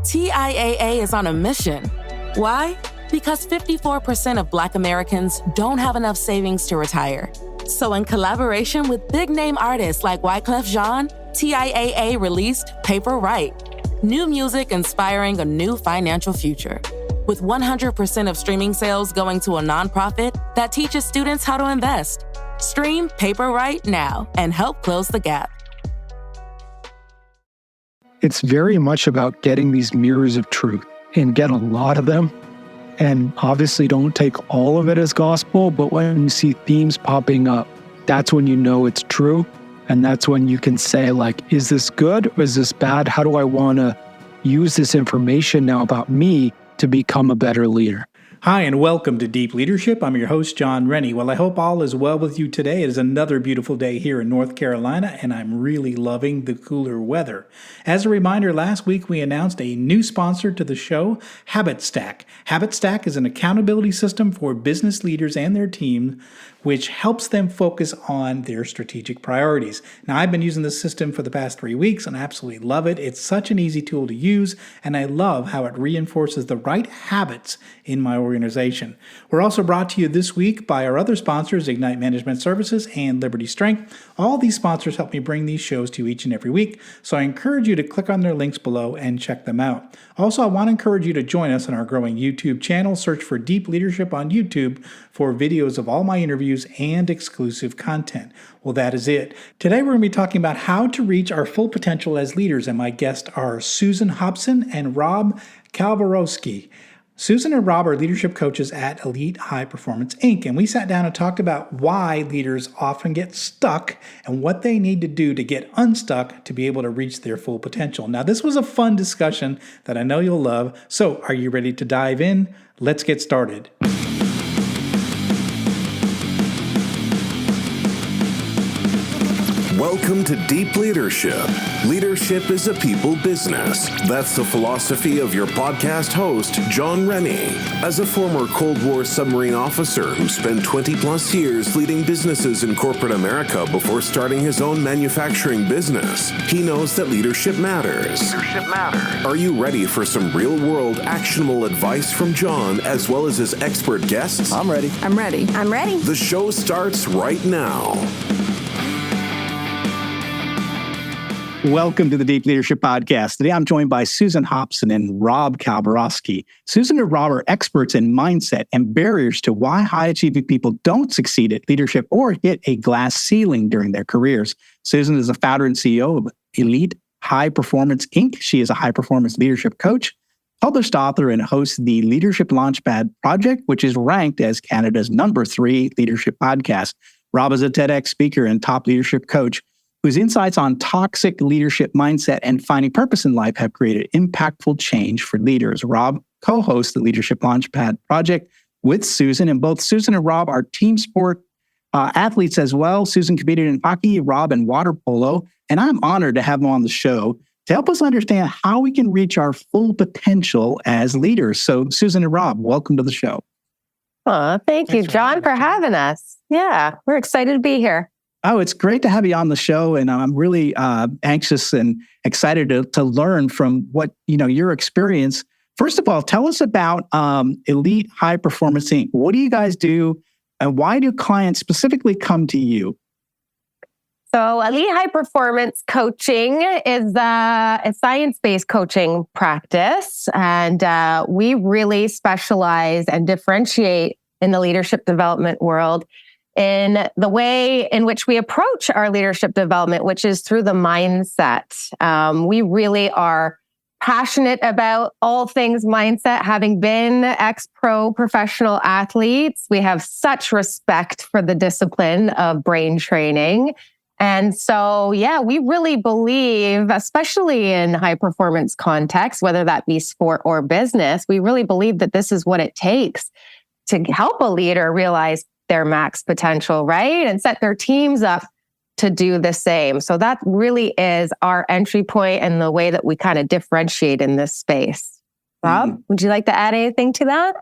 TIAA is on a mission. Why? Because 54% of Black Americans don't have enough savings to retire. So in collaboration with big-name artists like Wyclef Jean, TIAA released Paper Right, new music inspiring a new financial future. With 100% of streaming sales going to a nonprofit that teaches students how to invest. Stream Paper Right now and help close the gap. It's very much about getting these mirrors of truth and get a lot of them. And obviously don't take all of it as gospel, but when you see themes popping up, that's when you know it's true. And that's when you can say, like, is this good or is this bad? How do I want to use this information now about me to become a better leader? Hi, and welcome to Deep Leadership. I'm your host, John Rennie. Well, I hope all is well with you today. It is another beautiful day here in North Carolina, and I'm really loving the cooler weather. As a reminder, last week we announced a new sponsor to the show, HabitStack. HabitStack is an accountability system for business leaders and their team, which helps them focus on their strategic priorities. Now, I've been using this system for the past 3 weeks and I absolutely love it. It's such an easy tool to use, and I love how it reinforces the right habits in my organization. We're also brought to you this week by our other sponsors, Ignite Management Services and Liberty Strength. All these sponsors help me bring these shows to you each and every week, so I encourage you to click on their links below and check them out. Also, I want to encourage you to join us on our growing YouTube channel. Search for Deep Leadership on YouTube for videos of all my interviews and exclusive content. Well, that is it. Today we're going to be talking about how to reach our full potential as leaders, and my guests are Susan Hobson and Rob Kalwarowsky. Susan and Rob are leadership coaches at Elite High Performance Inc., and we sat down and talked about why leaders often get stuck and what they need to do to get unstuck to be able to reach their full potential. Now, this was a fun discussion that I know you'll love, so are you ready to dive in? Let's get started. Welcome to Deep Leadership. Leadership is a people business. That's the philosophy of your podcast host, John Rennie. As a former Cold War submarine officer who spent 20 plus years leading businesses in corporate America before starting his own manufacturing business, he knows that leadership matters. Are you ready for some real-world actionable advice from John as well as his expert guests? I'm ready. The show starts right now. Welcome to the Deep Leadership Podcast. Today I'm joined by Susan Hobson and Rob Kalwarowsky. Susan and Rob are experts in mindset and barriers to why high-achieving people don't succeed at leadership or hit a glass ceiling during their careers. Susan is the founder and CEO of Elite High Performance Inc. She is a high-performance leadership coach, published author, and hosts the Leadership Launchpad Project, which is ranked as Canada's #3 leadership podcast. Rob is a TEDx speaker and top leadership coach whose insights on toxic leadership mindset and finding purpose in life have created impactful change for leaders. Rob co-hosts the Leadership Launchpad Project with Susan, and both Susan and Rob are team sport athletes as well. Susan competed in hockey, Rob in water polo, and I'm honored to have them on the show to help us understand how we can reach our full potential as leaders. So Susan and Rob, welcome to the show. Thank you, John, for having us. Yeah, we're excited to be here. Oh, it's great to have you on the show, and I'm really anxious and excited to learn from what your experience. First of all, tell us about Elite High Performance Inc. What do you guys do, and why do clients specifically come to you? So, Elite High Performance Coaching is a science-based coaching practice, and we really specialize and differentiate in the leadership development world in the way in which we approach our leadership development, which is through the mindset. We really are passionate about all things mindset. Having been ex-pro professional athletes, we have such respect for the discipline of brain training. And so, we really believe, especially in high performance context, whether that be sport or business, we really believe that this is what it takes to help a leader realize their max potential, right? And set their teams up to do the same. So that really is our entry point and the way that we kind of differentiate in this space. Rob, would you like to add anything to that?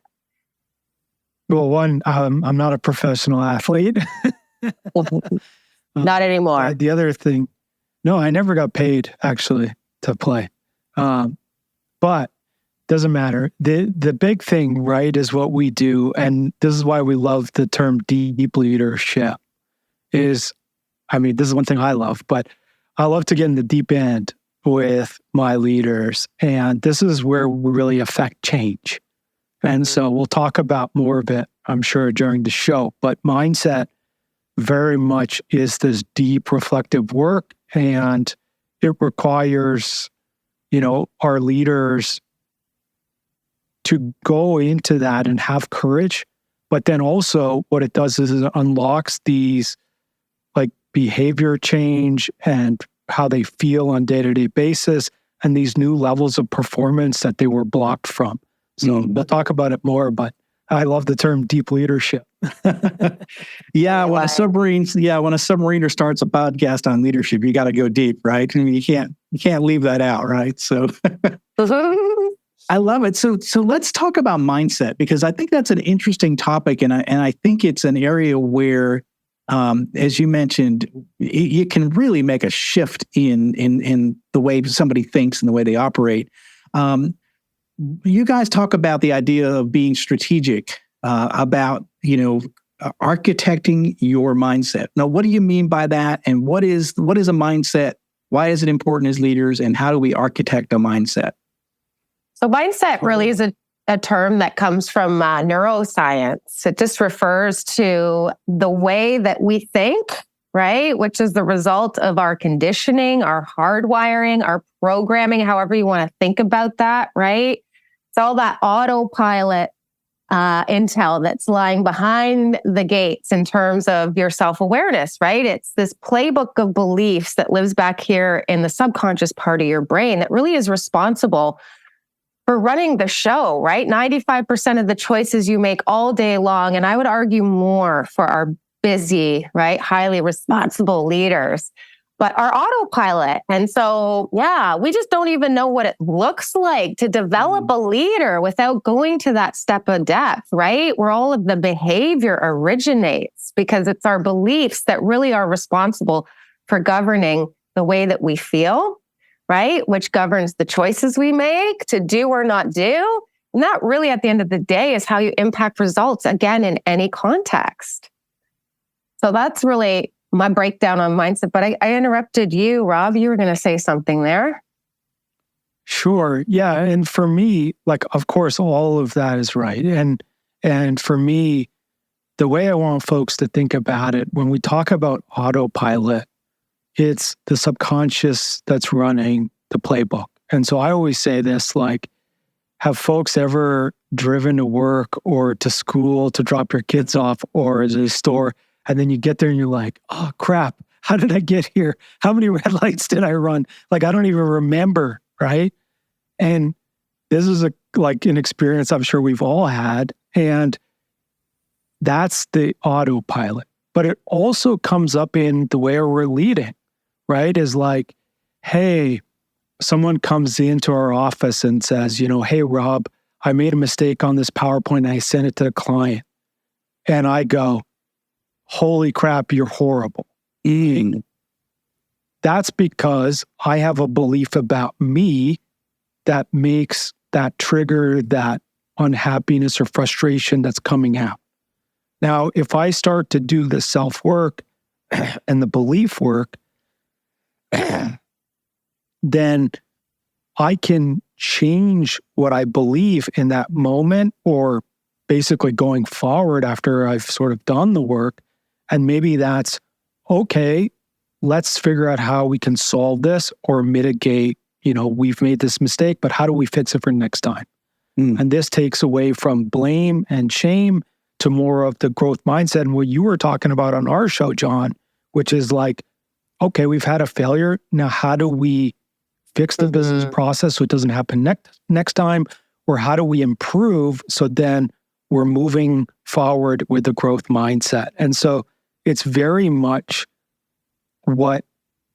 Well, one, I'm not a professional athlete. Not anymore. The other thing, No, I never got paid actually to play. But doesn't matter. The big thing, right, is what we do. And this is why we love the term deep leadership is, this is one thing I love, but I love to get in the deep end with my leaders. And this is where we really affect change. And so we'll talk about more of it, I'm sure, during the show. But mindset very much is this deep reflective work, and it requires, our leaders to go into that and have courage. But then also what it does is it unlocks these like behavior change and how they feel on day-to-day basis and these new levels of performance that they were blocked from. So we'll talk about it more, but I love the term deep leadership. Yeah, when a submariner starts a podcast on leadership, you got to go deep, right? You can't leave that out, right? So I love it. So let's talk about mindset, because I think that's an interesting topic, and I think it's an area where, as you mentioned, you can really make a shift in the way somebody thinks and the way they operate. You guys talk about the idea of being strategic, about, architecting your mindset. Now, what do you mean by that? And what is a mindset? Why is it important as leaders? And how do we architect a mindset? So mindset really is a term that comes from neuroscience. It just refers to the way that we think, right? Which is the result of our conditioning, our hardwiring, our programming, however you want to think about that, right? It's all that autopilot intel that's lying behind the gates in terms of your self-awareness, right? It's this playbook of beliefs that lives back here in the subconscious part of your brain that really is responsible for running the show, right? 95% of the choices you make all day long, and I would argue more for our busy, right, highly responsible leaders, but our autopilot. And so, we just don't even know what it looks like to develop a leader without going to that step of depth, right? Where all of the behavior originates, because it's our beliefs that really are responsible for governing the way that we feel, right? Which governs the choices we make to do or not do. And that really, at the end of the day, is how you impact results, again, in any context. So that's really my breakdown on mindset. But I interrupted you, Rob. You were going to say something there. Sure. Yeah. And for me, of course, all of that is right. And for me, the way I want folks to think about it, when we talk about autopilot, it's the subconscious that's running the playbook. And so I always say this, have folks ever driven to work or to school to drop your kids off or to the store, and then you get there and you're like, oh crap, how did I get here? How many red lights did I run? I don't even remember, right? And this is an experience I'm sure we've all had. And that's the autopilot. But it also comes up in the way we're leading, right? Is hey, someone comes into our office and says, hey, Rob, I made a mistake on this PowerPoint and I sent it to the client. And I go, holy crap, you're horrible. That's because I have a belief about me that makes that trigger that unhappiness or frustration that's coming out. Now, if I start to do the self-work and the belief work, then I can change what I believe in that moment, or basically going forward after I've sort of done the work. And maybe that's, okay, let's figure out how we can solve this or mitigate, we've made this mistake, but how do we fix it for next time? And this takes away from blame and shame to more of the growth mindset and what you were talking about on our show, John, which is okay, we've had a failure. Now, how do we fix the business process so it doesn't happen next time? Or how do we improve so then we're moving forward with the growth mindset? And so it's very much what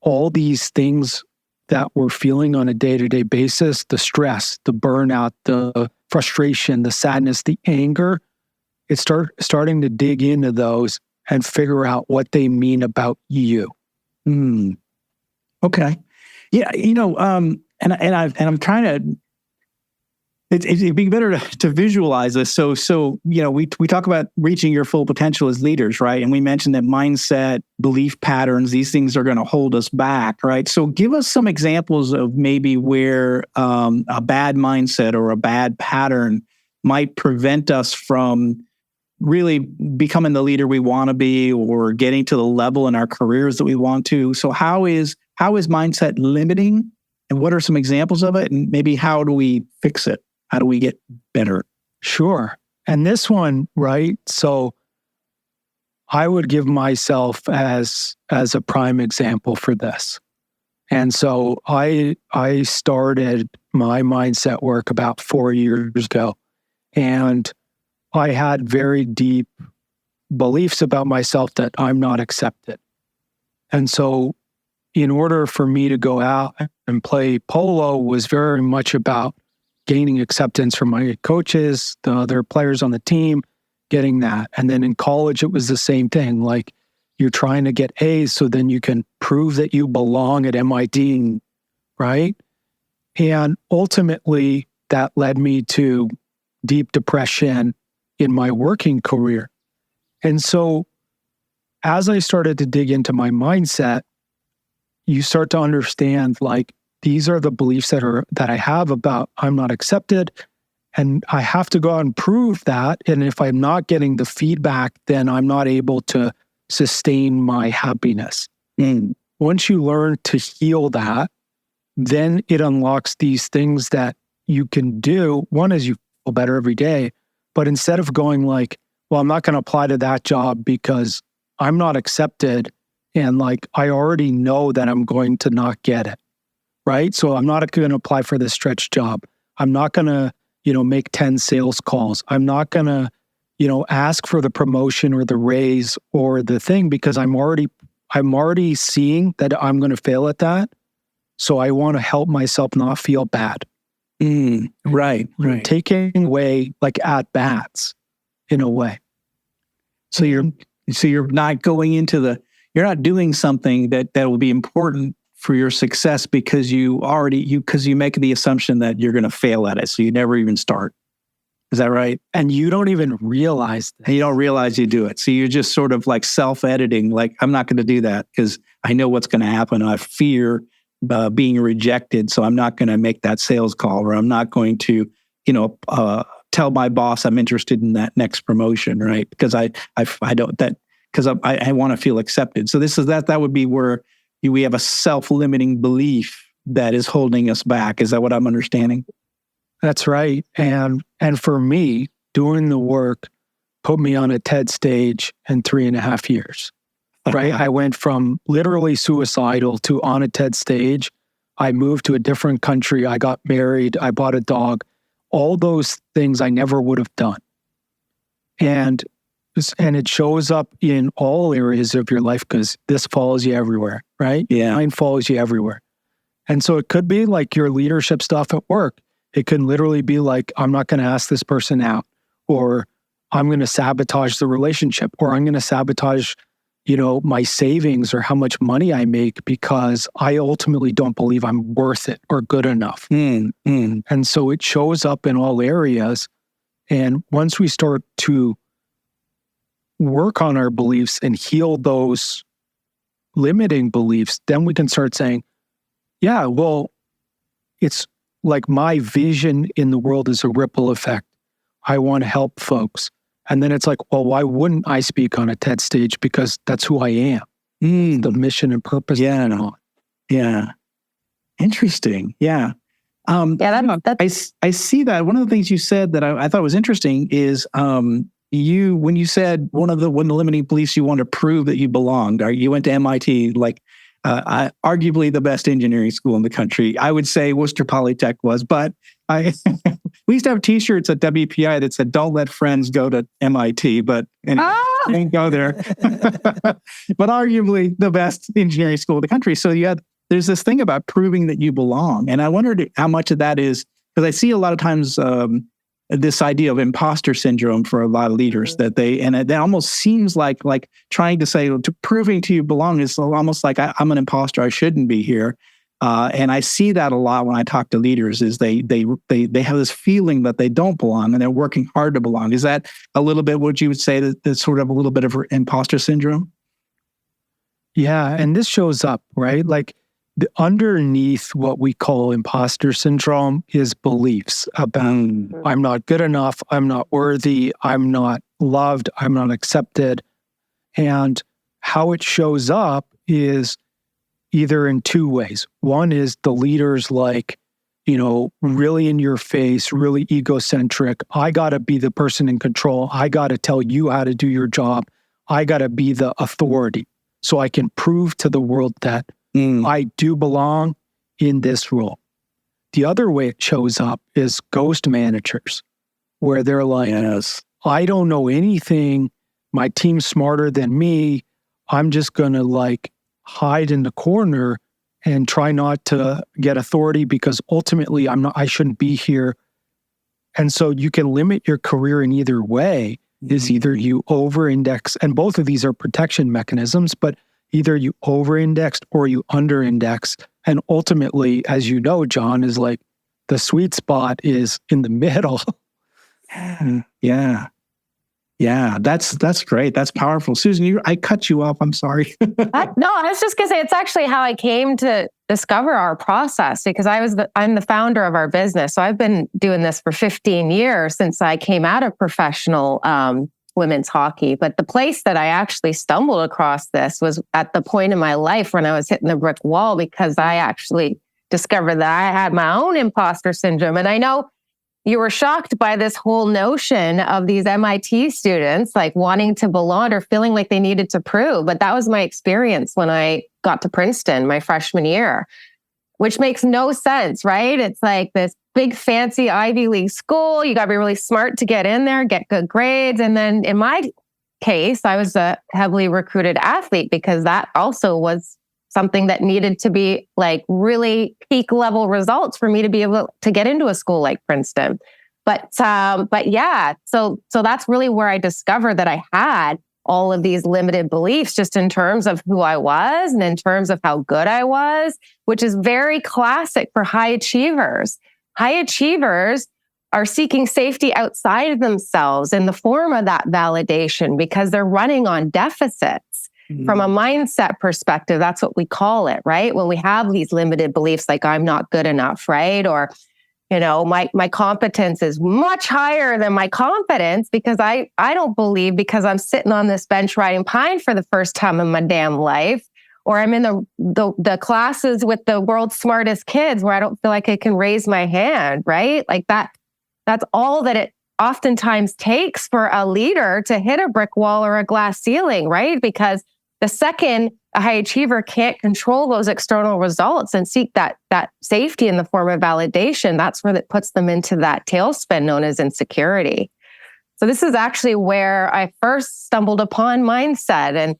all these things that we're feeling on a day-to-day basis, the stress, the burnout, the frustration, the sadness, the anger, it's starting to dig into those and figure out what they mean about you. Okay. Yeah. And I'm trying to. It'd be better to visualize this. So we talk about reaching your full potential as leaders, right? And we mentioned that mindset, belief patterns, these things are going to hold us back, right? So give us some examples of maybe where a bad mindset or a bad pattern might prevent us from really becoming the leader we want to be or getting to the level in our careers that we want to. So how is mindset limiting? And what are some examples of it? And maybe how do we fix it? How do we get better? Sure. And this one, right? So I would give myself as a prime example for this. And so I started my mindset work about 4 years ago, and I had very deep beliefs about myself that I'm not accepted. And so in order for me to go out and play polo was very much about gaining acceptance from my coaches, the other players on the team, getting that. And then in college, it was the same thing. Like you're trying to get A's so then you can prove that you belong at MIT, right? And ultimately, that led me to deep depression in my working career. And so as I started to dig into my mindset, you start to understand like, these are the beliefs that I have about I'm not accepted, and I have to go out and prove that. And if I'm not getting the feedback, then I'm not able to sustain my happiness. Once you learn to heal that, then it unlocks these things that you can do. One is you feel better every day, but instead of going like, well, I'm not going to apply to that job because I'm not accepted, and like I already know that I'm going to not get it. Right? So I'm not going to apply for this stretch job. I'm not going to, make 10 sales calls. I'm not going to, ask for the promotion or the raise or the thing because I'm already seeing that I'm going to fail at that. So I want to help myself not feel bad. Right. Taking away like at bats in a way. So you're not going into you're not doing something that will be important for your success because you make the assumption that you're going to fail at it. So you never even start. Is that right? And you don't even realize that. And you don't realize you do it. So you're just sort of like self-editing, like, I'm not going to do that because I know what's going to happen. I fear being rejected. So I'm not going to make that sales call, or I'm not going to, tell my boss I'm interested in that next promotion, right? Because I want to feel accepted. So that would be where we have a self-limiting belief that is holding us back. Is that what I'm understanding? That's right. And for me, doing the work put me on a TED stage in 3.5 years, right? I went from literally suicidal to on a TED stage. I moved to a different country. I got married. I bought a dog. All those things I never would have done. And it shows up in all areas of your life because this follows you everywhere, right? Yeah. Mine follows you everywhere. And so it could be like your leadership stuff at work. It can literally be like, I'm not going to ask this person out, or I'm going to sabotage the relationship, or I'm going to sabotage, my savings or how much money I make because I ultimately don't believe I'm worth it or good enough. And so it shows up in all areas. And once we start to work on our beliefs and heal those limiting beliefs, then we can start saying, yeah, well, it's like my vision in the world is a ripple effect. I want to help folks. And then it's like, well, why wouldn't I speak on a TED stage? Because that's who I am. The mission and purpose. Yeah. Yeah. Interesting. Yeah. I see that. One of the things you said that I thought was interesting is when you said one of the limiting beliefs you want to prove that you belonged, or you went to MIT, like arguably the best engineering school in the country. I would say Worcester Polytech was, but we used to have T-shirts at WPI that said, "Don't let friends go to MIT," but didn't go there. But arguably the best engineering school in the country. So there's this thing about proving that you belong, and I wondered how much of that is because I see a lot of times this idea of imposter syndrome for a lot of leaders that and it almost seems like trying to say, proving to you belong is almost like I'm an imposter. I shouldn't be here. And I see that a lot when I talk to leaders is they have this feeling that they don't belong and they're working hard to belong. Is that a little bit what you would say that's sort of a little bit of imposter syndrome? Yeah. And this shows up, right? Like underneath what we call imposter syndrome is beliefs about I'm not good enough, I'm not worthy, I'm not loved, I'm not accepted. And how it shows up is either in two ways. One is the leaders really in your face, really egocentric. I got to be the person in control. I got to tell you how to do your job. I got to be the authority so I can prove to the world that I do belong in this role. The other way it shows up is ghost managers, where they're like, yes, I don't know anything. My team's smarter than me. I'm just going to hide in the corner and try not to get authority because ultimately I shouldn't be here. And so you can limit your career in either way. Is either you over-index, and both of these are protection mechanisms, but either you over-indexed or you under-index. And ultimately, as you know, John, is the sweet spot is in the middle. Yeah. Yeah, that's great. That's powerful. Susan, I cut you off. I'm sorry. No, I was just going to say, it's actually how I came to discover our process because I'm the founder of our business. So I've been doing this for 15 years since I came out of professional women's hockey. But the place that I actually stumbled across this was at the point in my life when I was hitting the brick wall because I actually discovered that I had my own imposter syndrome. And I know you were shocked by this whole notion of these MIT students wanting to belong or feeling like they needed to prove. But that was my experience when I got to Princeton my freshman year, which makes no sense, right? It's like this big fancy Ivy League school. You got to be really smart to get in there, get good grades. And then in my case, I was a heavily recruited athlete because that also was something that needed to be really peak level results for me to be able to get into a school like Princeton. But yeah, so that's really where I discovered that I had all of these limited beliefs just in terms of who I was and in terms of how good I was, which is very classic for high achievers. High achievers are seeking safety outside of themselves in the form of that validation because they're running on deficits. From a mindset perspective, that's what we call it, right? When we have these limited beliefs like I'm not good enough, right? Or, my competence is much higher than my confidence because I don't believe because I'm sitting on this bench riding pine for the first time in my damn life, or I'm in the classes with the world's smartest kids where I don't feel like I can raise my hand, right? That's all that it oftentimes takes for a leader to hit a brick wall or a glass ceiling, right? Because the second a high achiever can't control those external results and seek that safety in the form of validation, that's where it puts them into that tailspin known as insecurity. So this is actually where I first stumbled upon mindset. And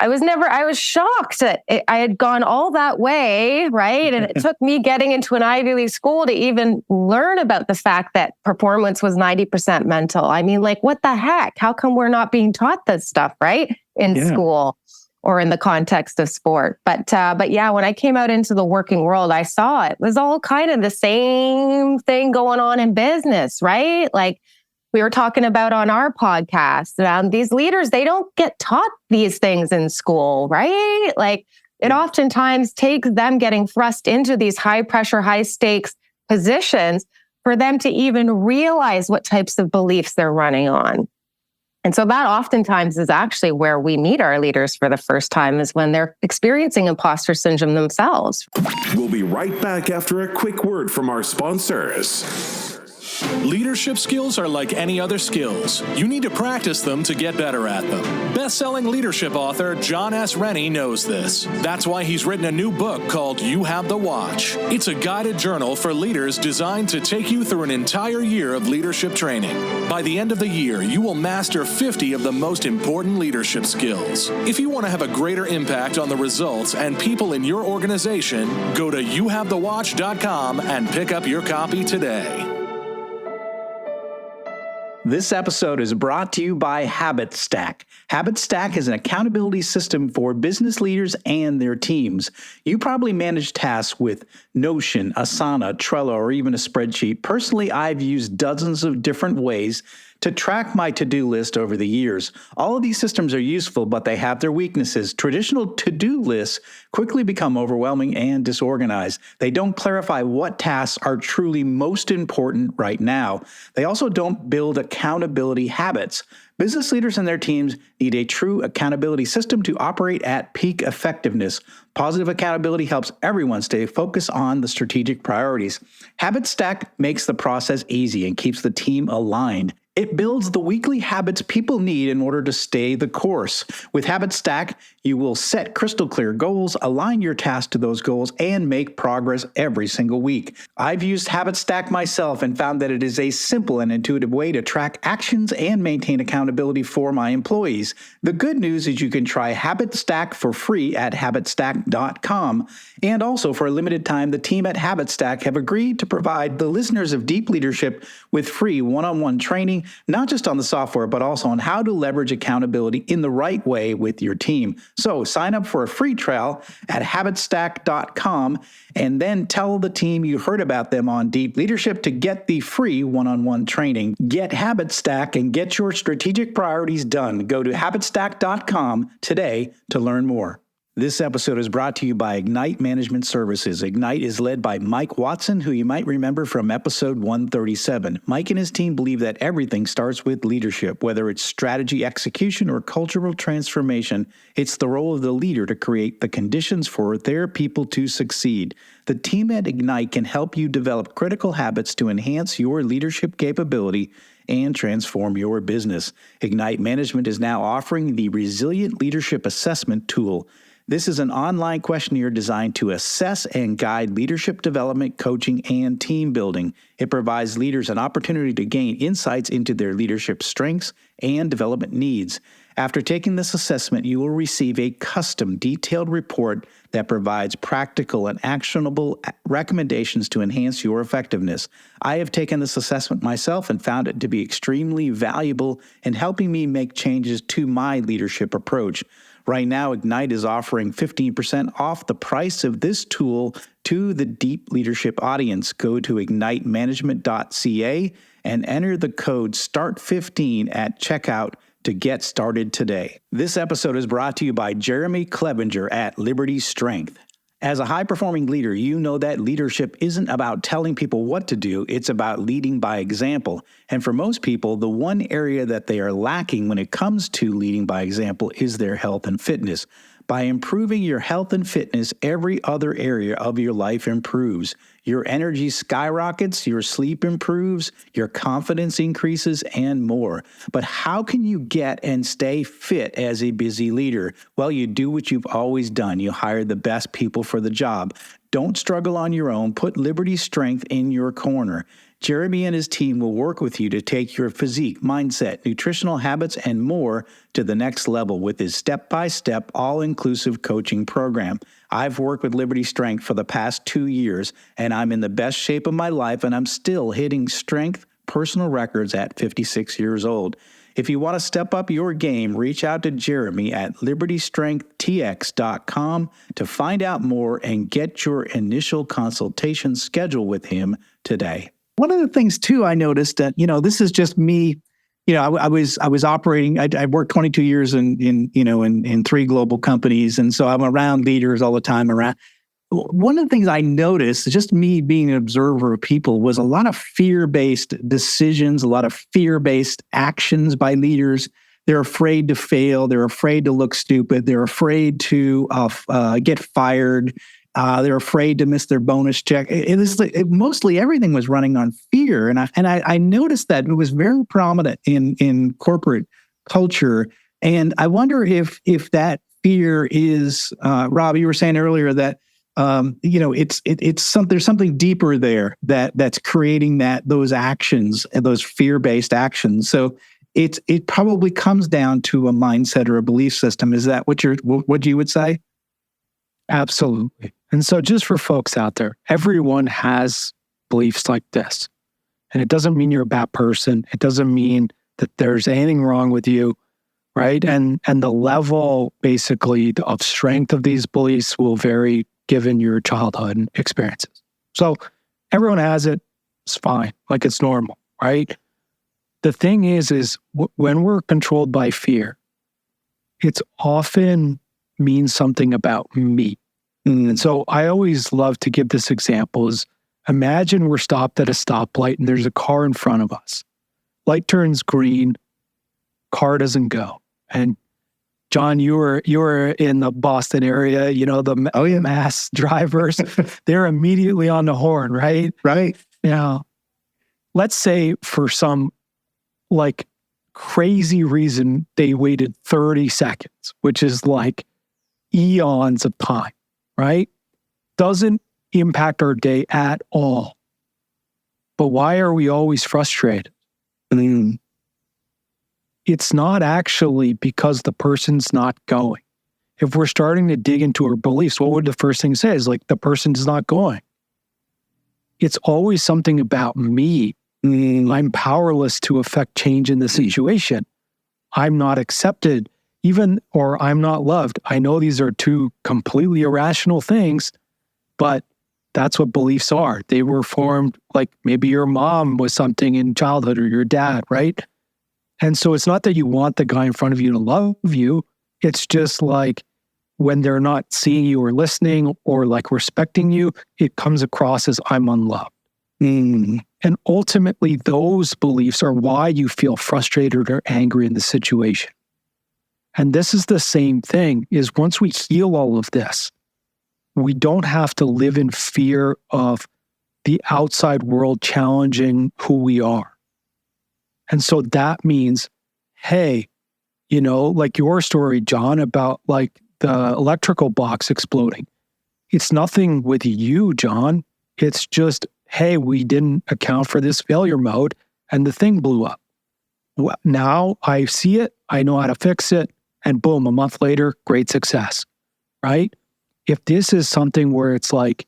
I was shocked that I had gone all that way, right? And it took me getting into an Ivy League school to even learn about the fact that performance was 90% mental. I mean, what the heck? How come we're not being taught this stuff, right? In school or in the context of sport. But yeah, when I came out into the working world, I saw it was all kind of the same thing going on in business, right? We were talking about on our podcast, these leaders, they don't get taught these things in school, right? It oftentimes takes them getting thrust into these high pressure, high stakes positions for them to even realize what types of beliefs they're running on. And so that oftentimes is actually where we meet our leaders for the first time is when they're experiencing imposter syndrome themselves. We'll be right back after a quick word from our sponsors. Leadership skills are like any other skills. You need to practice them to get better at them. Best-selling leadership author John S. Rennie knows this. That's why he's written a new book called You Have the Watch. It's a guided journal for leaders designed to take you through an entire year of leadership training. By the end of the year, you will master 50 of the most important leadership skills. If you want to have a greater impact on the results and people in your organization, go to youhavethewatch.com and pick up your copy today. This episode is brought to you by Habit Stack. Habit Stack is an accountability system for business leaders and their teams. You probably manage tasks with Notion, Asana, Trello, or even a spreadsheet. Personally, I've used dozens of different ways to track my to-do list over the years. All of these systems are useful, but they have their weaknesses. Traditional to-do lists quickly become overwhelming and disorganized. They don't clarify what tasks are truly most important right now. They also don't build accountability habits. Business leaders and their teams need a true accountability system to operate at peak effectiveness. Positive accountability helps everyone stay focused on the strategic priorities. Habit Stack makes the process easy and keeps the team aligned. It builds the weekly habits people need in order to stay the course. With Habit Stack, you will set crystal clear goals, align your tasks to those goals, and make progress every single week. I've used Habit Stack myself and found that it is a simple and intuitive way to track actions and maintain accountability for my employees. The good news is you can try Habit Stack for free at habitstack.com. And also, for a limited time, the team at Habit Stack have agreed to provide the listeners of Deep Leadership with free one-on-one training, not just on the software, but also on how to leverage accountability in the right way with your team. So sign up for a free trial at habitstack.com and then tell the team you heard about them on Deep Leadership to get the free one-on-one training. Get Habit Stack and get your strategic priorities done. Go to habitstack.com today to learn more. This episode is brought to you by Ignite Management Services. Ignite is led by Mike Watson, who you might remember from episode 137. Mike and his team believe that everything starts with leadership, whether it's strategy execution or cultural transformation. It's the role of the leader to create the conditions for their people to succeed. The team at Ignite can help you develop critical habits to enhance your leadership capability and transform your business. Ignite Management is now offering the Resilient Leadership Assessment Tool. This is an online questionnaire designed to assess and guide leadership development, coaching, and team building. It provides leaders an opportunity to gain insights into their leadership strengths and development needs. After taking this assessment, you will receive a custom, detailed report that provides practical and actionable recommendations to enhance your effectiveness. I have taken this assessment myself and found it to be extremely valuable in helping me make changes to my leadership approach. Right now, Ignite is offering 15% off the price of this tool to the Deep Leadership audience. Go to ignitemanagement.ca and enter the code START15 at checkout to get started today. This episode is brought to you by Jeremy Clevenger at Liberty Strength. As a high-performing leader, you know that leadership isn't about telling people what to do, it's about leading by example. And for most people, the one area that they are lacking when it comes to leading by example is their health and fitness. By improving your health and fitness, every other area of your life improves. Your energy skyrockets, your sleep improves, your confidence increases, and more. But how can you get and stay fit as a busy leader? Well, you do what you've always done. You hire the best people for the job. Don't struggle on your own. Put Liberty Strength in your corner. Jeremy and his team will work with you to take your physique, mindset, nutritional habits, and more to the next level with his step-by-step, all-inclusive coaching program. I've worked with Liberty Strength for the past 2 years, and I'm in the best shape of my life, and I'm still hitting strength personal records at 56 years old. If you want to step up your game, reach out to Jeremy at libertystrengthtx.com to find out more and get your initial consultation scheduled with him today. One of the things too, I noticed that, this is just me, I was operating, I worked 22 years in 3 global companies. And so I'm around leaders all the time around. One of the things I noticed, just me being an observer of people, was a lot of fear-based decisions, a lot of fear-based actions by leaders. They're afraid to fail. They're afraid to look stupid. They're afraid to get fired. They're afraid to miss their bonus check. Mostly everything was running on fear. And I noticed that it was very prominent in corporate culture. And I wonder if that fear is, Rob, you were saying earlier that, there's something deeper there that's creating those actions and those fear-based actions. So it probably comes down to a mindset or a belief system. Is that what you would say? Absolutely. And so just for folks out there, everyone has beliefs like this. And it doesn't mean you're a bad person. It doesn't mean that there's anything wrong with you, right? And the level basically of strength of these beliefs will vary given your childhood experiences. So everyone has it. It's fine. Like it's normal, right? The thing is when we're controlled by fear, it's often means something about me. And so I always love to give this example is imagine we're stopped at a stoplight and there's a car in front of us. Light turns green, car doesn't go. And John, you were in the Boston area, you know, the mass drivers, they're immediately on the horn, right? Right. Now, let's say for some like crazy reason, they waited 30 seconds, which is like eons of time, right? Doesn't impact our day at all. But why are we always frustrated? It's not actually because the person's not going. If we're starting to dig into our beliefs, what would the first thing say? Is like the person's not going. It's always something about me. I'm powerless to affect change in the situation. I'm not accepted, or I'm not loved. I know these are two completely irrational things, but that's what beliefs are. They were formed like maybe your mom was something in childhood or your dad, right? And so it's not that you want the guy in front of you to love you. It's just like when they're not seeing you or listening or like respecting you, it comes across as I'm unloved. And ultimately, those beliefs are why you feel frustrated or angry in the situation. And this is the same thing, is once we heal all of this, we don't have to live in fear of the outside world challenging who we are. And so that means, hey, you know, like your story, John, about like the electrical box exploding. It's nothing with you, John. It's just, hey, we didn't account for this failure mode and the thing blew up. Well, now I see it, I know how to fix it, and boom, a month later, great success, right? If this is something where it's like,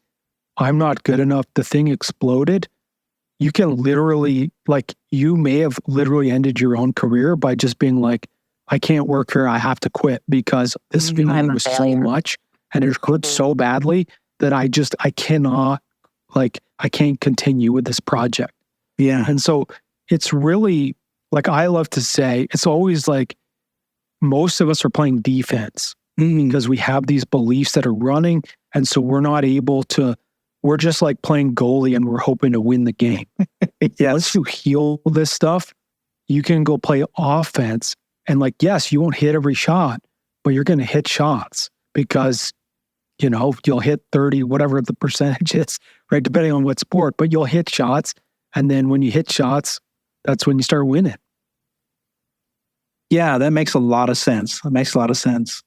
I'm not good enough, the thing exploded, you can literally, like, you may have literally ended your own career by just being like, I can't work here, I have to quit because this feeling was so much and it hurt so badly that I cannot, like, I can't continue with this project. Yeah. And so it's really, like, I love to say, it's always like most of us are playing defense because we have these beliefs that are running. And so we're not able to, we're just like playing goalie and we're hoping to win the game. Once you heal this stuff, you can go play offense. And like, yes, you won't hit every shot, but you're going to hit shots because, you know, you'll hit 30, whatever the percentage is, right? Depending on what sport, but you'll hit shots. And then when you hit shots, that's when you start winning. Yeah, that makes a lot of sense.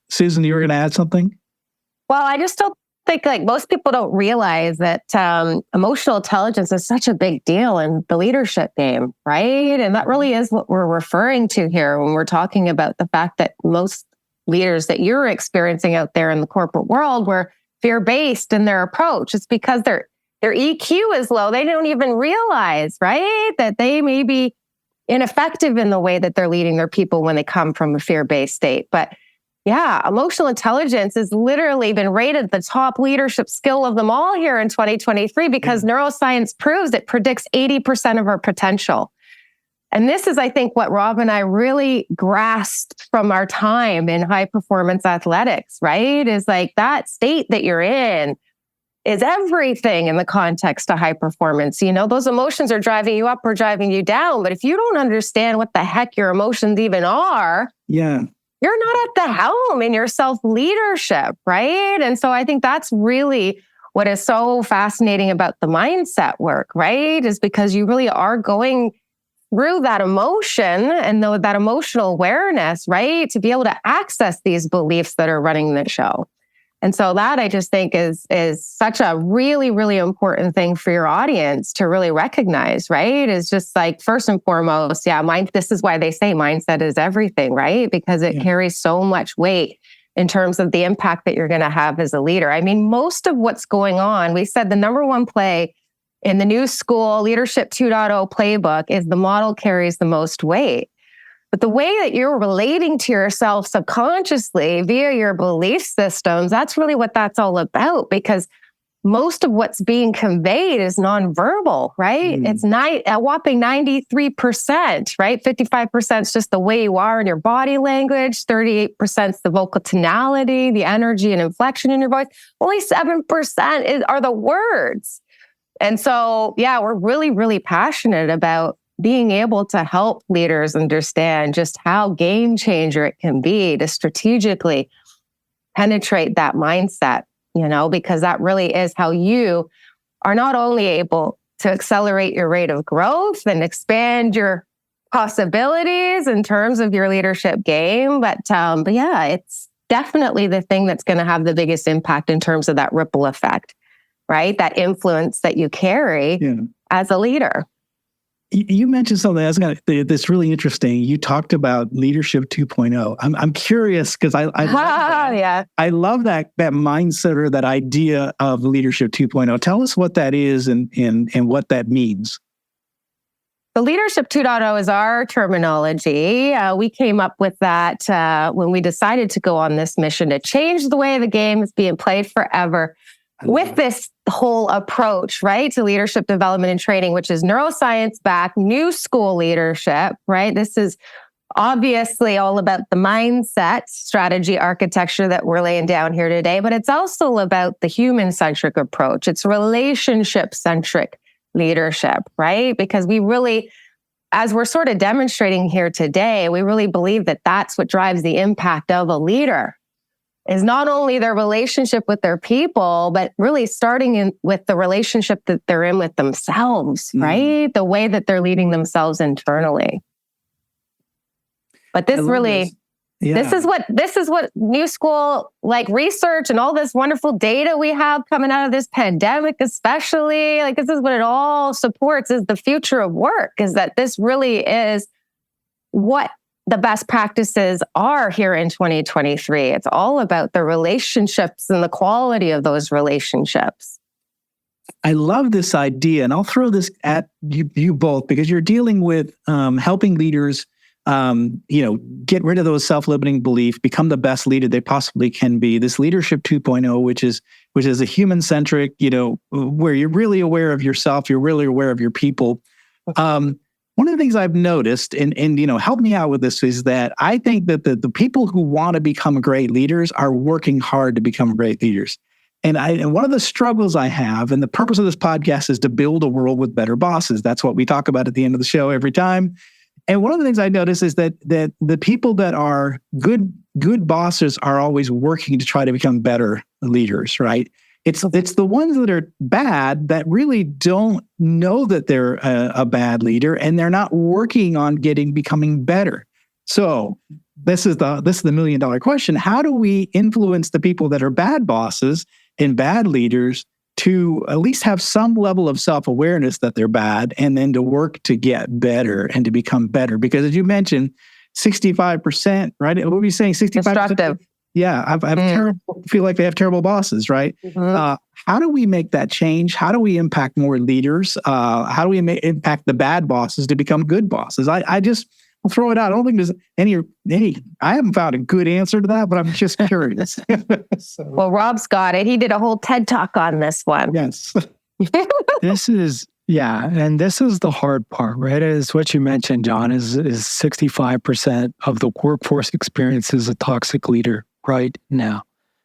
Susan, you were going to add something? Well, I just don't think like most people don't realize that emotional intelligence is such a big deal in the leadership game, right? And that really is what we're referring to here when we're talking about the fact that most leaders that you're experiencing out there in the corporate world were fear-based in their approach. It's because their EQ is low. They don't even realize, right, that they may be ineffective in the way that they're leading their people when they come from a fear-based state. But yeah, emotional intelligence has literally been rated the top leadership skill of them all here in 2023 because neuroscience proves it predicts 80% of our potential. And this is, I think, what Rob and I really grasped from our time in high performance athletics, right? Is like that state that you're in is everything in the context of high performance. You know, those emotions are driving you up or driving you down. But if you don't understand what the heck your emotions even are, you're not at the helm in your self-leadership, right? And so I think that's really what is so fascinating about the mindset work, right? Is because you really are going through that emotion and that emotional awareness, right? To be able to access these beliefs that are running the show. And so that I just think is such a really, really important thing for your audience to really recognize, right? Is just like, first and foremost, this is why they say mindset is everything, right? Because it carries so much weight in terms of the impact that you're going to have as a leader. I mean, most of what's going on, we said the number one play in the new school Leadership 2.0 playbook is the model carries the most weight. But the way that you're relating to yourself subconsciously via your belief systems, that's really what that's all about, because most of what's being conveyed is nonverbal, right? It's a whopping 93%, right? 55% is just the way you are in your body language. 38% is the vocal tonality, the energy and inflection in your voice. Only 7% are the words. And so, yeah, we're really, really passionate about being able to help leaders understand just how game changer it can be to strategically penetrate that mindset, because that really is how you are not only able to accelerate your rate of growth and expand your possibilities in terms of your leadership game, but yeah, it's definitely the thing that's going to have the biggest impact in terms of that ripple effect, right? That influence that you carry as a leader. You mentioned something that's really interesting. You talked about Leadership 2.0. I'm curious because I love that mindset or that idea of Leadership 2.0. Tell us what that is and what that means. The Leadership 2.0 is our terminology. We came up with that when we decided to go on this mission to change the way the game is being played forever. With this whole approach, right, to leadership development and training, which is neuroscience-backed, new school leadership, right? This is obviously all about the mindset, strategy, architecture that we're laying down here today, but it's also about the human-centric approach. It's relationship-centric leadership, right? Because we really, as we're sort of demonstrating here today, we really believe that that's what drives the impact of a leader. Is not only their relationship with their people, but really starting with the relationship that they're in with themselves, right? The way that they're leading themselves internally. But this really, this is what new school research and all this wonderful data we have coming out of this pandemic, especially this is what it all supports, is the future of work, is that this really is what the best practices are here in 2023. It's all about the relationships and the quality of those relationships. I love this idea, and I'll throw this at you both because you're dealing with helping leaders, get rid of those self-limiting beliefs, become the best leader they possibly can be. This Leadership 2.0, which is a human-centric, where you're really aware of yourself, you're really aware of your people. One of the things I've noticed, and help me out with this, is that I think that the people who want to become great leaders are working hard to become great leaders. And one of the struggles I have, and the purpose of this podcast is to build a world with better bosses. That's what we talk about at the end of the show every time. And one of the things I notice is that the people that are good bosses are always working to try to become better leaders, right? It's the ones that are bad that really don't know that they're a bad leader, and they're not working on becoming better. So this is the $1 million question. How do we influence the people that are bad bosses and bad leaders to at least have some level of self-awareness that they're bad, and then to work to get better and to become better? Because as you mentioned, 65%, right? What were you saying? 65%? Destructive. Yeah, I feel like they have terrible bosses, right? Mm-hmm. How do we make that change? How do we impact more leaders? How do we impact the bad bosses to become good bosses? I'll throw it out. I don't think there's any. I haven't found a good answer to that, but I'm just curious. Well, Rob's got it. He did a whole TED Talk on this one. Yes. This is the hard part, right? Is what you mentioned, John, is 65% of the workforce experiences a toxic leader right now.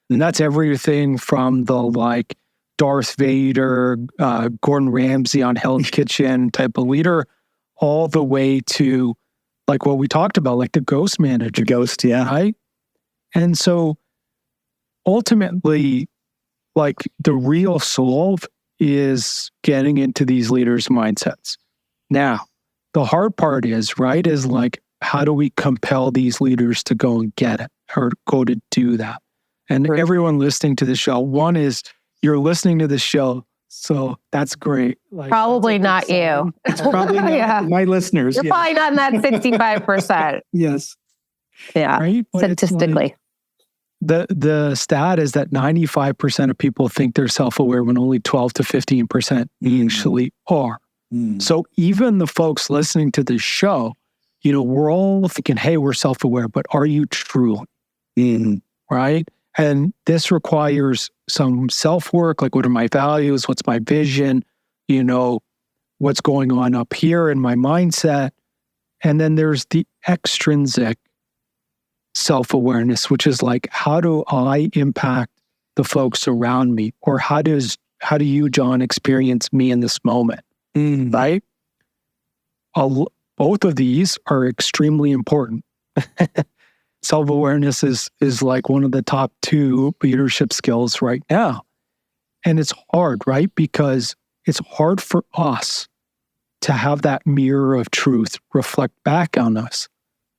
And that's everything from the Darth Vader, Gordon Ramsay on Hell's Kitchen type of leader, all the way to what we talked about, the ghost manager. Ghost, yeah. Right? And so ultimately, the real solve is getting into these leaders' mindsets. Now, the hard part is how do we compel these leaders to go and get it or go to do that? And everyone listening to the show, one is you're listening to the show, so that's great. Probably not you. Probably not my listeners. You're probably not in that 65%. Yes. Yeah, right? Statistically. The stat is that 95% of people think they're self-aware when only 12 to 15% actually are. So even the folks listening to this show, we're all thinking, hey, we're self-aware, but are you truly? Right? And this requires some self-work, like what are my values? What's my vision? What's going on up here in my mindset? And then there's the extrinsic self-awareness, which is like, how do I impact the folks around me? Or how do you, John, experience me in this moment? Right? Both of these are extremely important. Self-awareness is like one of the top 2 leadership skills right now. And it's hard, right? Because it's hard for us to have that mirror of truth reflect back on us.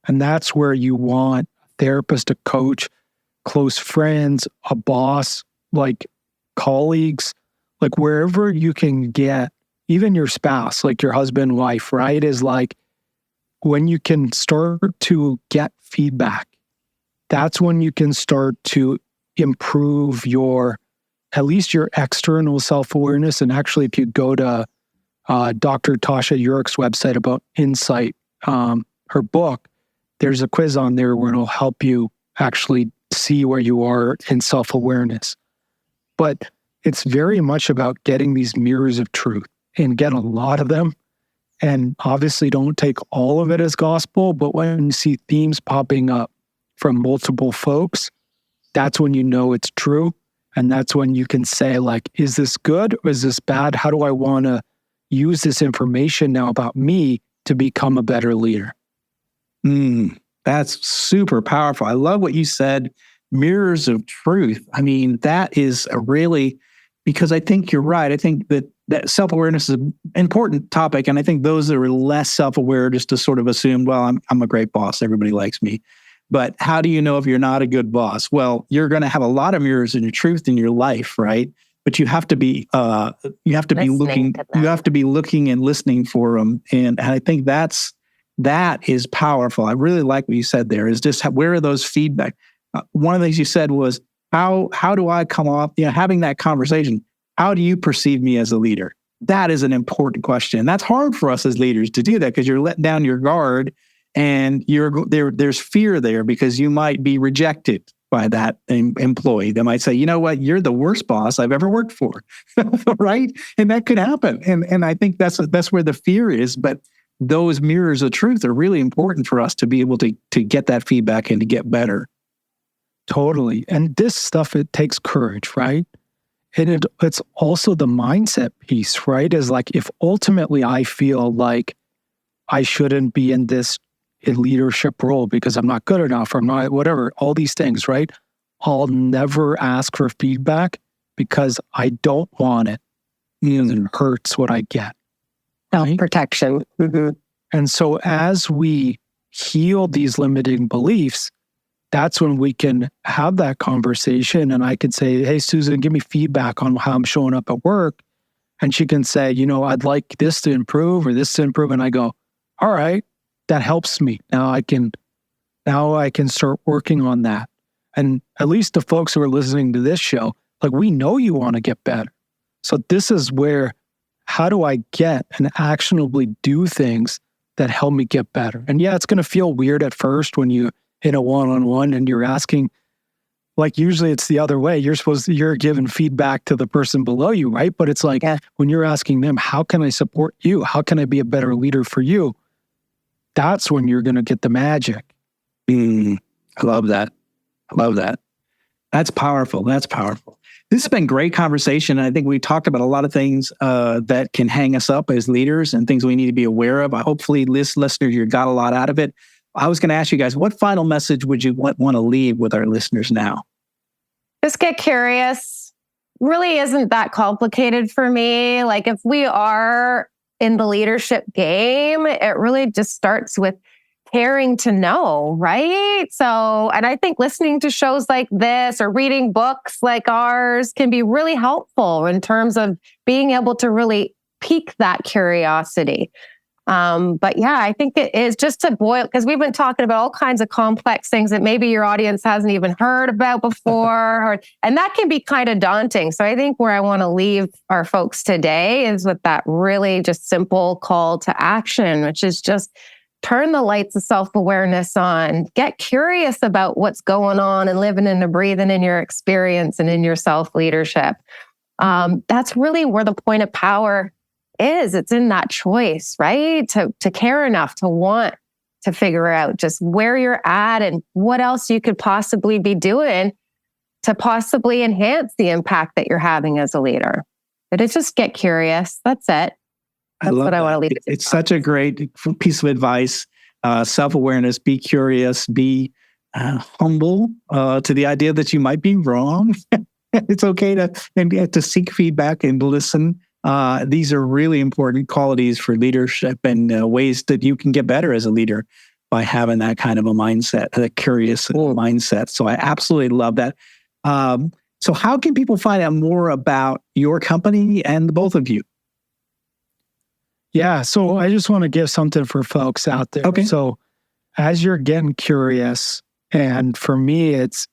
And that's where you want a therapist, a coach, close friends, a boss, like colleagues, like wherever you can get, even your spouse, like your husband, wife, right? Is like when you can start to get feedback, that's when you can start to improve at least your external self-awareness. And actually, if you go to Dr. Tasha Urich's website about insight, her book, there's a quiz on there where it'll help you actually see where you are in self-awareness. But it's very much about getting these mirrors of truth and get a lot of them. And obviously don't take all of it as gospel, but when you see themes popping up from multiple folks, that's when you know it's true. And that's when you can say, like, is this good or is this bad? How do I want to use this information now about me to become a better leader? That's super powerful. I love what you said, mirrors of truth. I mean, that is because I think you're right. I think that self-awareness is an important topic. And I think those that are less self-aware just to sort of assume, well, I'm a great boss. Everybody likes me. But how do you know if you're not a good boss? Well, you're going to have a lot of mirrors in your truth in your life, right? But you have to be looking and listening for them. And I think that is powerful. I really like what you said there, is just where are those feedback? One of the things you said was, how do I come off, having that conversation, how do you perceive me as a leader? That is an important question. That's hard for us as leaders to do that because you're letting down your guard and there's fear there because you might be rejected by that employee. They might say, you know what, you're the worst boss I've ever worked for, right? And that could happen. And I think that's where the fear is. But those mirrors of truth are really important for us to be able to get that feedback and to get better. Totally. And this stuff, it takes courage, right? And it's also the mindset piece, right? Is like, if ultimately I feel like I shouldn't be in this leadership role because I'm not good enough or I'm not, whatever, all these things, right? I'll never ask for feedback because I don't want it. It hurts what I get. Self-protection. Mm-hmm. And so as we heal these limiting beliefs, that's when we can have that conversation and I could say, hey, Susan, give me feedback on how I'm showing up at work. And she can say, I'd like this to improve or this to improve. And I go, all right, that helps me. Now I can start working on that. And at least the folks who are listening to this show, like, we know you want to get better. So this is where, how do I get and actionably do things that help me get better? And yeah, it's going to feel weird at first when you in a one-on-one and you're asking, like, usually it's the other way. You're giving feedback to the person below you, right? But it's like, when you're asking them, how can I support you? How can I be a better leader for you? That's when you're going to get the magic. I love that. That's powerful. This has been great conversation. I think we talked about a lot of things that can hang us up as leaders and things we need to be aware of. Hopefully, listeners, you got a lot out of it. I was going to ask you guys, what final message would you want to leave with our listeners now? Just get curious. Really isn't that complicated for me. Like, if we are in the leadership game, it really just starts with caring to know, right? So, and I think listening to shows like this or reading books like ours can be really helpful in terms of being able to really pique that curiosity. But yeah, I think it is just to boil, because we've been talking about all kinds of complex things that maybe your audience hasn't even heard about before, and that can be kind of daunting. So I think where I want to leave our folks today is with that really just simple call to action, which is just turn the lights of self-awareness on. Get curious about what's going on and living and breathing in your experience and in your self-leadership. That's really where the point of power is. It's in that choice, right? To care enough, to want to figure out just where you're at and what else you could possibly be doing to possibly enhance the impact that you're having as a leader. But it's just get curious. That's it. That's what I want to leave. It's such a great piece of advice. Self-awareness, be curious, be humble to the idea that you might be wrong. It's okay to seek feedback and listen. These are really important qualities for leadership and ways that you can get better as a leader by having that kind of a mindset, a curious mindset. So I absolutely love that. So how can people find out more about your company and the both of you? Yeah, so I just want to give something for folks out there. Okay. So as you're getting curious, and for me, it's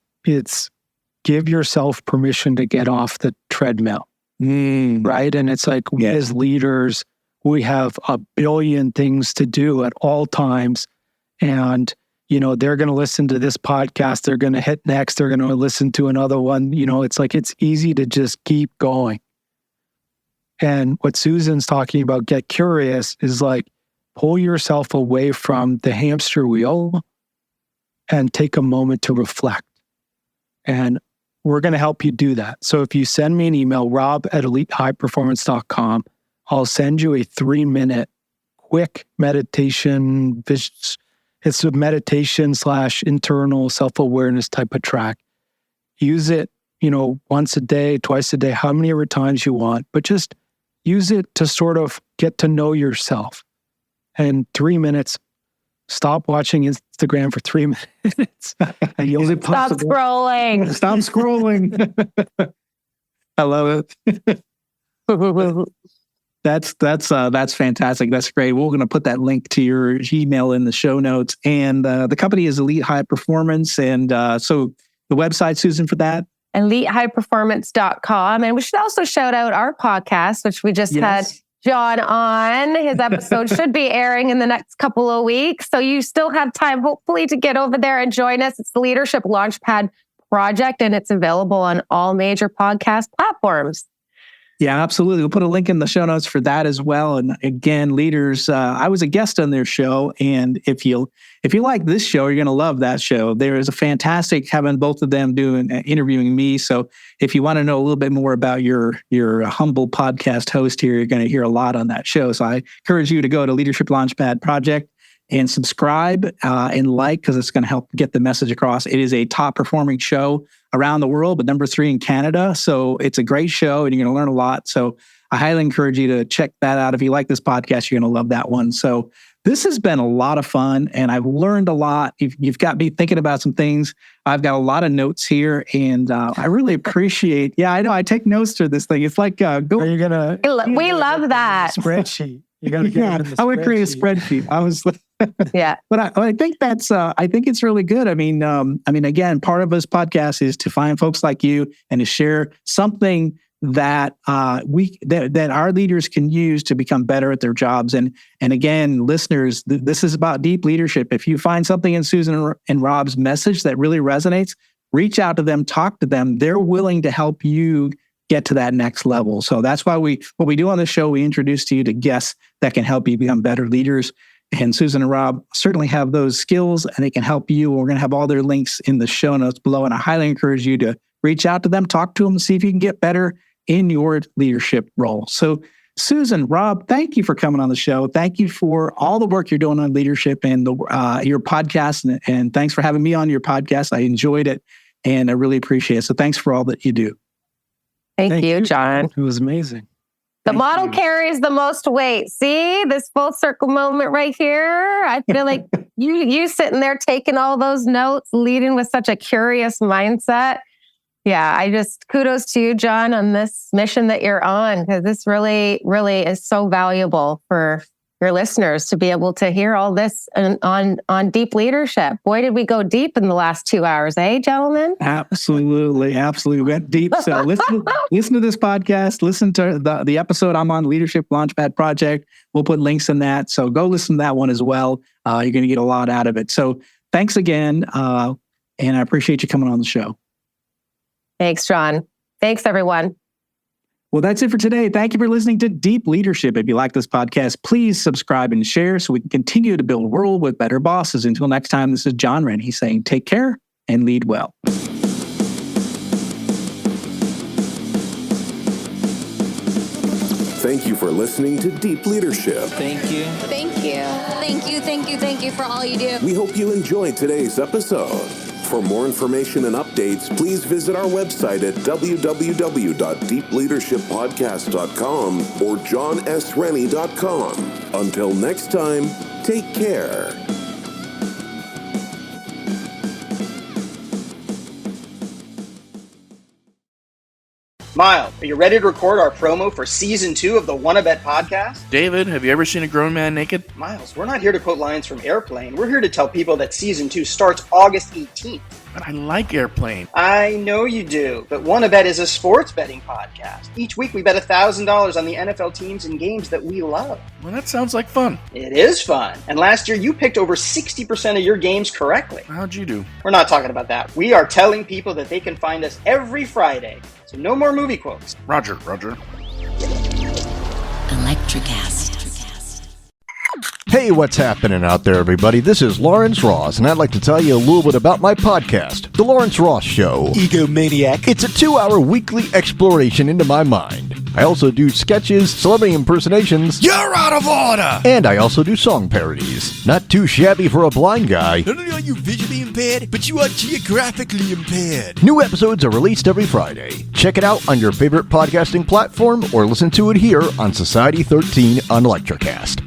give yourself permission to get off the treadmill, right? And it's like, we as leaders, we have a billion things to do at all times. And, they're going to listen to this podcast. They're going to hit next. They're going to listen to another one. It's like, it's easy to just keep going. And what Susan's talking about, get curious, is like, pull yourself away from the hamster wheel and take a moment to reflect. And we're going to help you do that. So if you send me an email, rob@elitehighperformance.com, I'll send you a 3-minute quick meditation. It's a meditation / internal self-awareness type of track. Use it, once a day, twice a day, how many ever times you want, but just use it to sort of get to know yourself. And 3 minutes, stop watching Instagram for 3 minutes. Stop scrolling. Stop scrolling. I love it. That's fantastic. That's great. We're going to put that link to your email in the show notes. And the company is Elite High Performance. And so the website, Susan, for that? EliteHighPerformance.com. And we should also shout out our podcast, which we just had John on. His episode should be airing in the next couple of weeks. So you still have time, hopefully, to get over there and join us. It's the Leadership Launchpad Project, and it's available on all major podcast platforms. Yeah, absolutely. We'll put a link in the show notes for that as well. And again, leaders, I was a guest on their show. And if you like this show, you're going to love that show. There is a fantastic having both of them interviewing me. So if you want to know a little bit more about your humble podcast host here, you're going to hear a lot on that show. So I encourage you to go to Leadership Launchpad Project and subscribe and like, because it's going to help get the message across. It is a top performing show around the world, but number 3 in Canada. So it's a great show and you're going to learn a lot. So I highly encourage you to check that out. If you like this podcast, you're going to love that one. So this has been a lot of fun and I've learned a lot. You've got me thinking about some things. I've got a lot of notes here and I really appreciate, I know I take notes to this thing. It's like, we love that. Spreadsheet. You got to get it in the I would create a spreadsheet. I was but I think that's I think it's really good. I mean, again, part of this podcast is to find folks like you and to share something that that our leaders can use to become better at their jobs. And again, listeners, this is about deep leadership. If you find something in Susan and Rob's message that really resonates, reach out to them, talk to them. They're willing to help you get to that next level. So that's why what we do on the show, we introduce to you to guests that can help you become better leaders. And Susan and Rob certainly have those skills and they can help you. We're going to have all their links in the show notes below. And I highly encourage you to reach out to them, talk to them, see if you can get better in your leadership role. So Susan, Rob, thank you for coming on the show. Thank you for all the work you're doing on leadership and your podcast. And thanks for having me on your podcast. I enjoyed it and I really appreciate it. So thanks for all that you do. Thank you, John. It was amazing. The model carries the most weight. See this full circle moment right here? I feel like you sitting there taking all those notes, leading with such a curious mindset. Yeah, I just kudos to you, John, on this mission that you're on, because this really, really is so valuable for your listeners to be able to hear all this on deep leadership. Boy, did we go deep in the last 2 hours, eh, gentlemen? Absolutely. We went deep. So listen to this podcast. Listen to the episode I'm on, Leadership Launchpad Project. We'll put links in that. So go listen to that one as well. You're going to get a lot out of it. So thanks again. And I appreciate you coming on the show. Thanks, John. Thanks, everyone. Well, that's it for today. Thank you for listening to Deep Leadership. If you like this podcast, please subscribe and share so we can continue to build a world with better bosses. Until next time, this is John Rennie saying take care and lead well. Thank you for listening to Deep Leadership. Thank you. Thank you. Thank you, thank you, thank you for all you do. We hope you enjoyed today's episode. For more information and updates, please visit our website at www.deepleadershippodcast.com or johnsrennie.com. Until next time, take care. Miles, are you ready to record our promo for Season 2 of the Wanna Bet podcast? David, have you ever seen a grown man naked? Miles, we're not here to quote lines from Airplane. We're here to tell people that Season 2 starts August 18th. But I like Airplane. I know you do, but Wanna Bet is a sports betting podcast. Each week we bet $1,000 on the NFL teams and games that we love. Well, that sounds like fun. It is fun. And last year you picked over 60% of your games correctly. How'd you do? We're not talking about that. We are telling people that they can find us every Friday. So no more movie quotes. Roger. Electricast. Hey, what's happening out there, everybody? This is Lawrence Ross, and I'd like to tell you a little bit about my podcast, The Lawrence Ross Show. Egomaniac. It's a 2-hour weekly exploration into my mind. I also do sketches, celebrity impersonations. You're out of order! And I also do song parodies. Not too shabby for a blind guy. Not only are you visually impaired, but you are geographically impaired. New episodes are released every Friday. Check it out on your favorite podcasting platform or listen to it here on Society 13 on Electricast.